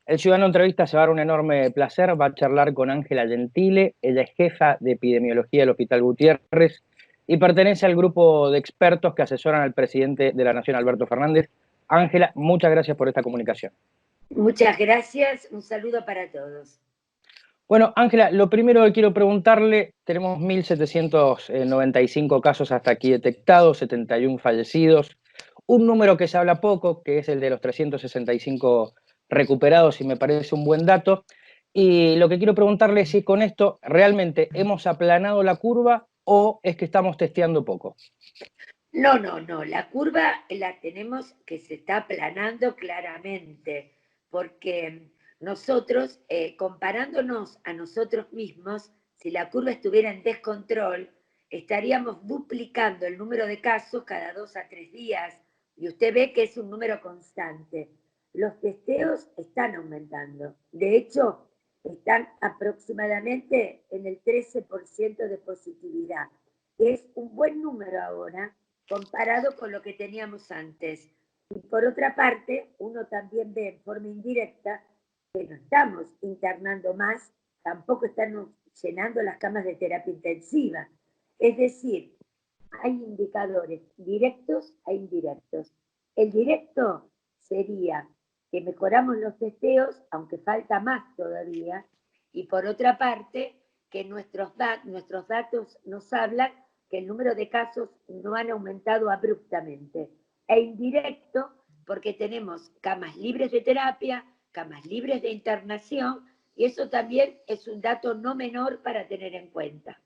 El Ciudadano Entrevista se va a dar un enorme placer, va a charlar con Ángela Gentile, ella es jefa de epidemiología del Hospital Gutiérrez y pertenece al grupo de expertos que asesoran al presidente de la Nación, Alberto Fernández. Ángela, muchas gracias por esta comunicación. Muchas gracias, un saludo para todos. Bueno, Ángela, lo primero que quiero preguntarle, tenemos 1.795 casos hasta aquí detectados, 71 fallecidos, un número que se habla poco, que es el de los 365 recuperados, y me parece un buen dato. Y lo que quiero preguntarle es si con esto realmente hemos aplanado la curva o es que estamos testeando poco. No, la curva la tenemos que se está aplanando claramente, porque nosotros, comparándonos a nosotros mismos, si la curva estuviera en descontrol, estaríamos duplicando el número de casos cada 2 a 3 días, y usted ve que es un número constante. Los testeos están aumentando. De hecho, están aproximadamente en el 13% de positividad. Es un buen número ahora, comparado con lo que teníamos antes. Y por otra parte, uno también ve en forma indirecta que no estamos internando más, tampoco estamos llenando las camas de terapia intensiva. Es decir, hay indicadores directos e indirectos. El directo sería que mejoramos los testeos, aunque falta más todavía, y por otra parte, que nuestros datos nos hablan que el número de casos no han aumentado abruptamente. E indirecto, porque tenemos camas libres de terapia, camas libres de internación, y eso también es un dato no menor para tener en cuenta.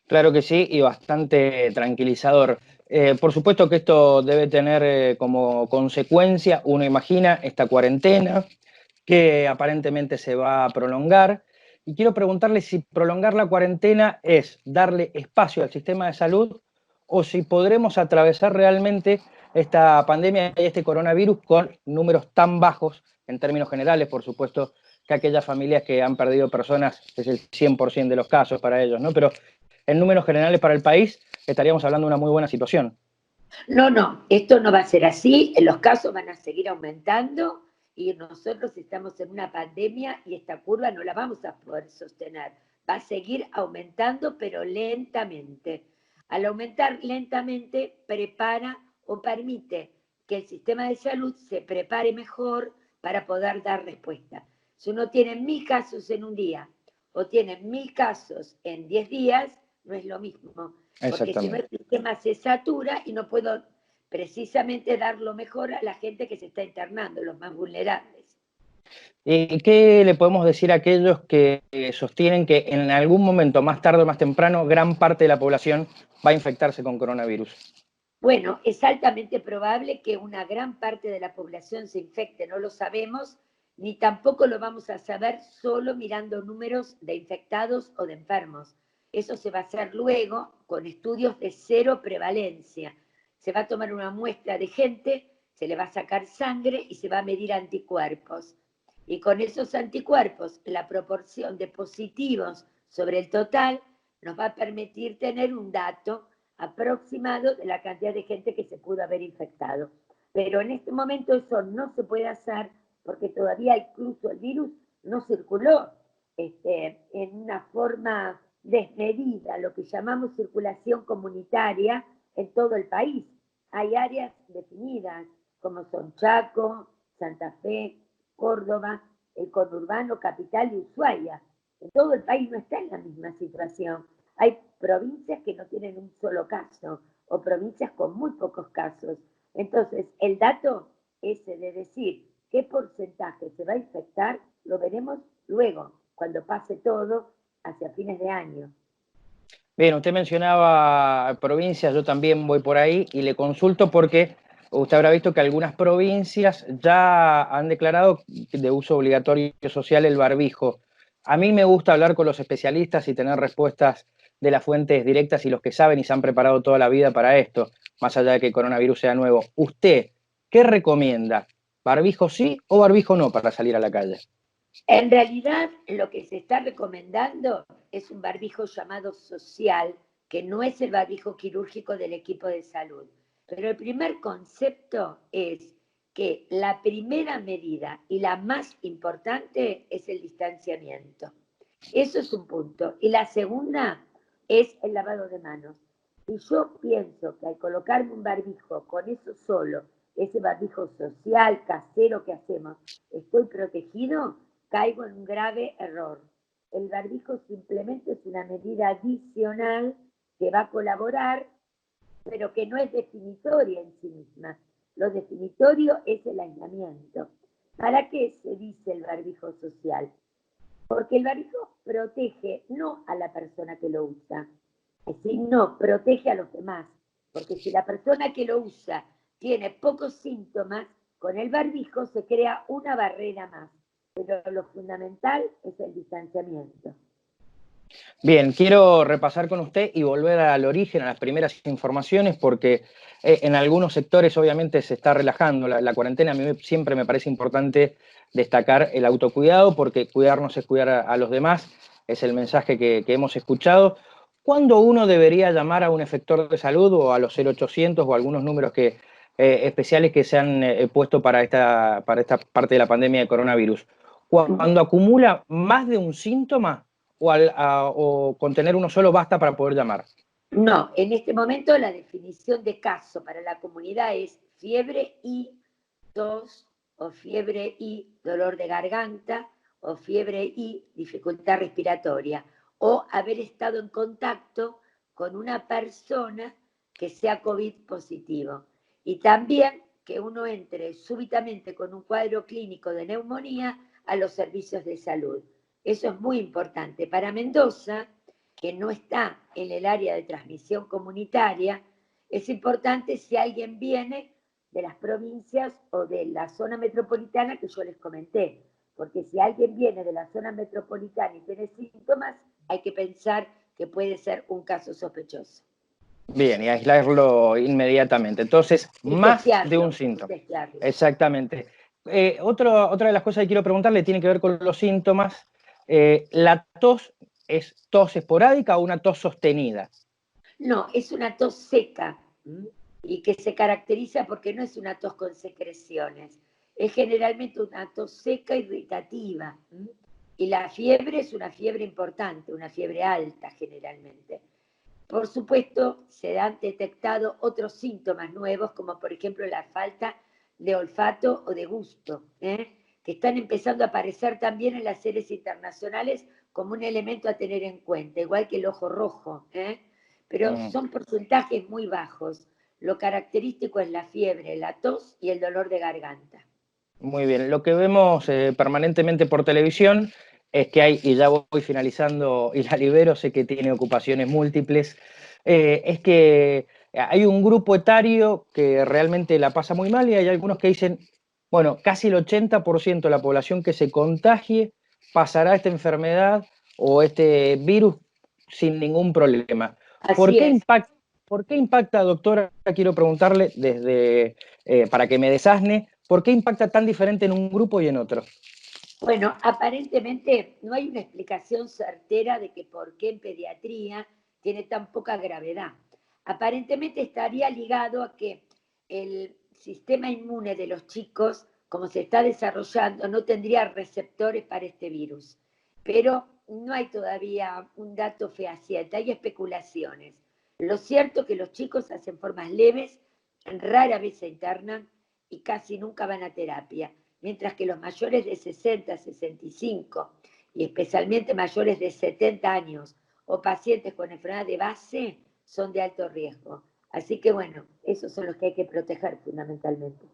Claro que sí, y bastante tranquilizador. Por supuesto que esto debe tener como consecuencia, uno imagina, esta cuarentena, que aparentemente se va a prolongar. Y quiero preguntarle si prolongar la cuarentena es darle espacio al sistema de salud o si podremos atravesar realmente esta pandemia y este coronavirus con números tan bajos, en términos generales, por supuesto, que aquellas familias que han perdido personas es el 100% de los casos para ellos, ¿no? Pero en números generales para el país estaríamos hablando de una muy buena situación. No, esto no va a ser así, los casos van a seguir aumentando y nosotros estamos en una pandemia y esta curva no la vamos a poder sostener. Va a seguir aumentando, pero lentamente. Al aumentar lentamente, prepara o permite que el sistema de salud se prepare mejor para poder dar respuesta. Si uno tiene 1.000 casos en un día o tiene 1.000 casos en 10 días, no es lo mismo, porque si no el sistema se satura y no puedo precisamente dar lo mejor a la gente que se está internando, los más vulnerables. ¿Y qué le podemos decir a aquellos que sostienen que en algún momento, más tarde o más temprano, gran parte de la población va a infectarse con coronavirus? Bueno, es altamente probable que una gran parte de la población se infecte, no lo sabemos, ni tampoco lo vamos a saber solo mirando números de infectados o de enfermos. Eso se va a hacer luego con estudios de cero prevalencia. Se va a tomar una muestra de gente, se le va a sacar sangre y se va a medir anticuerpos. Y con esos anticuerpos, la proporción de positivos sobre el total nos va a permitir tener un dato aproximado de la cantidad de gente que se pudo haber infectado. Pero en este momento eso no se puede hacer porque todavía incluso el virus no circuló en una forma desmedida, lo que llamamos circulación comunitaria en todo el país. Hay áreas definidas como son Chaco, Santa Fe, Córdoba, el conurbano, capital y Ushuaia. En todo el país no está en la misma situación. Hay provincias que no tienen un solo caso o provincias con muy pocos casos. Entonces, el dato ese de decir qué porcentaje se va a infectar, lo veremos luego, cuando pase todo hacia fines de año. Bien, usted mencionaba provincias, yo también voy por ahí y le consulto porque usted habrá visto que algunas provincias ya han declarado de uso obligatorio social el barbijo. A mí me gusta hablar con los especialistas y tener respuestas de las fuentes directas y los que saben y se han preparado toda la vida para esto, más allá de que el coronavirus sea nuevo. ¿Usted qué recomienda? ¿Barbijo sí o barbijo no para salir a la calle? En realidad, lo que se está recomendando es un barbijo llamado social, que no es el barbijo quirúrgico del equipo de salud. Pero el primer concepto es que la primera medida y la más importante es el distanciamiento. Eso es un punto. Y la segunda es el lavado de manos. Y yo pienso que al colocarme un barbijo con eso solo, ese barbijo social, casero que hacemos, estoy protegido, caigo en un grave error. El barbijo simplemente es una medida adicional que va a colaborar, pero que no es definitoria en sí misma. Lo definitorio es el aislamiento. ¿Para qué se dice el barbijo social? Porque el barbijo protege no a la persona que lo usa, sino protege a los demás. Porque si la persona que lo usa tiene pocos síntomas, con el barbijo se crea una barrera más. Pero lo fundamental es el distanciamiento. Bien, quiero repasar con usted y volver al origen, a las primeras informaciones, porque en algunos sectores obviamente se está relajando la cuarentena. A mí siempre me parece importante destacar el autocuidado, porque cuidarnos es cuidar a los demás, es el mensaje que hemos escuchado. ¿Cuándo uno debería llamar a un efector de salud o a los 0800 o algunos números especiales que se han puesto para esta parte de la pandemia de coronavirus? ¿Cuando acumula más de un síntoma? O con tener uno solo basta para poder llamar? No, en este momento la definición de caso para la comunidad es fiebre y tos, o fiebre y dolor de garganta, o fiebre y dificultad respiratoria, o haber estado en contacto con una persona que sea COVID positivo. Y también que uno entre súbitamente con un cuadro clínico de neumonía a los servicios de salud. Eso es muy importante. Para Mendoza, que no está en el área de transmisión comunitaria, es importante si alguien viene de las provincias o de la zona metropolitana que yo les comenté, porque si alguien viene de la zona metropolitana y tiene síntomas, hay que pensar que puede ser un caso sospechoso. Bien, y aislarlo inmediatamente. Entonces, Y más de un testearlo, y síntoma. testearlo. Exactamente. Otra de las cosas que quiero preguntarle tiene que ver con los síntomas. ¿La tos es tos esporádica o una tos sostenida? No, es una tos seca y que se caracteriza porque no es una tos con secreciones, es generalmente una tos seca irritativa. Y la fiebre es una fiebre importante, una fiebre alta generalmente. Por supuesto, se han detectado otros síntomas nuevos, como por ejemplo la falta de olfato o de gusto, que están empezando a aparecer también en las series internacionales como un elemento a tener en cuenta, igual que el ojo rojo, pero son porcentajes muy bajos. Lo característico es la fiebre, la tos y el dolor de garganta. Muy bien, lo que vemos permanentemente por televisión es que hay, y ya voy finalizando y la libero, sé que tiene ocupaciones múltiples, es que hay un grupo etario que realmente la pasa muy mal y hay algunos que dicen, bueno, casi el 80% de la población que se contagie pasará esta enfermedad o este virus sin ningún problema. ¿Por Así qué es. impacta, doctora? Quiero preguntarle desde, para que me desasne, ¿por qué impacta tan diferente en un grupo y en otro? Bueno, aparentemente no hay una explicación certera de que por qué en pediatría tiene tan poca gravedad. Aparentemente estaría ligado a que el sistema inmune de los chicos, como se está desarrollando, no tendría receptores para este virus. Pero no hay todavía un dato fehaciente, hay especulaciones. Lo cierto es que los chicos hacen formas leves, rara vez se internan y casi nunca van a terapia, mientras que los mayores de 60, 65 y especialmente mayores de 70 años o pacientes con enfermedad de base son de alto riesgo. Así que bueno, esos son los que hay que proteger fundamentalmente.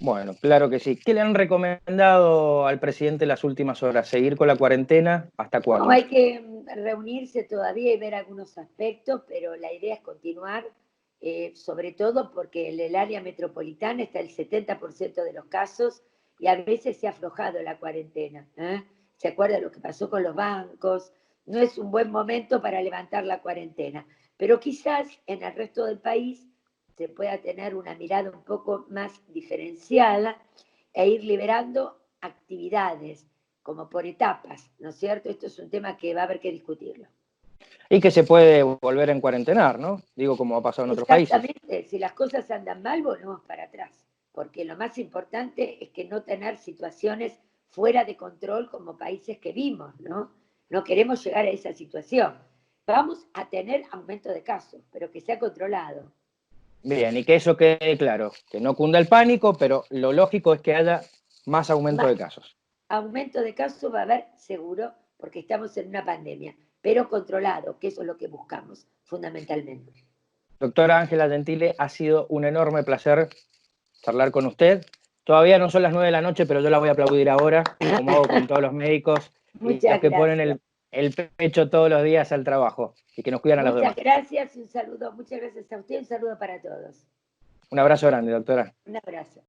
Bueno, claro que sí. ¿Qué le han recomendado al presidente las últimas horas? ¿Seguir con la cuarentena? ¿Hasta No, cuándo? hay que reunirse todavía y ver algunos aspectos, pero la idea es continuar, sobre todo porque en el área metropolitana está el 70% de los casos y a veces se ha aflojado la cuarentena. ¿Se acuerda lo que pasó con los bancos? No es un buen momento para levantar la cuarentena, pero quizás en el resto del país se pueda tener una mirada un poco más diferenciada e ir liberando actividades como por etapas, ¿no es cierto? Esto es un tema que va a haber que discutirlo. Y que se puede volver a encuarentenar, ¿no? Digo, como ha pasado en otros países. Exactamente, si las cosas andan mal, volvemos para atrás. porque lo más importante es que no tener situaciones fuera de control como países que vimos, ¿no? No queremos llegar a esa situación. Vamos a tener aumento de casos, pero que sea controlado. Bien, y que eso quede claro, que no cunda el pánico, pero lo lógico es que haya más aumento de casos. Aumento de casos va a haber seguro, porque estamos en una pandemia, pero controlado, que eso es lo que buscamos fundamentalmente. Doctora Ángela Gentile, ha sido un enorme placer charlar con usted. Todavía no son las 9 de la noche, pero yo la voy a aplaudir ahora, como hago con todos los médicos y los Muchas que ponen gracias. el pecho todos los días al trabajo y que nos cuidan a los Muchas demás. gracias y un saludo. Muchas gracias a usted y un saludo para todos. Un abrazo grande, doctora. Un abrazo.